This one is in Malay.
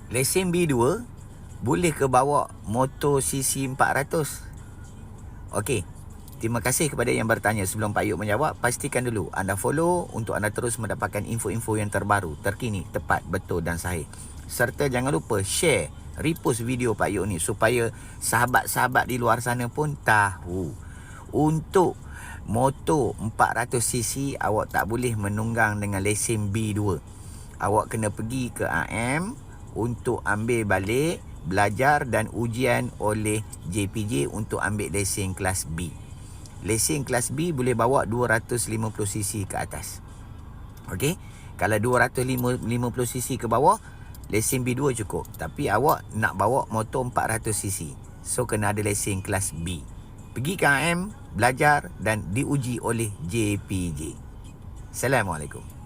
lesen B2 boleh ke bawa motor CC 400? Okey. Terima kasih kepada yang bertanya. Sebelum Pak Yub menjawab, pastikan dulu anda follow untuk anda terus mendapatkan info-info yang terbaru, terkini, tepat, betul dan sahih. Serta jangan lupa share, repost video Pak Yub ni supaya sahabat-sahabat di luar sana pun tahu. Untuk motor 400cc awak tak boleh menunggang dengan lesen B2. Awak kena pergi ke AM untuk ambil balik, belajar dan ujian oleh JPJ untuk ambil lesen kelas B. Lesen kelas B boleh bawa 250cc ke atas. Okey? Kalau 250cc ke bawah, lesen B2 cukup. Tapi awak nak bawa motor 400cc. So kena ada lesen kelas B. Pergi ke AM, belajar dan diuji oleh JPJ. Assalamualaikum.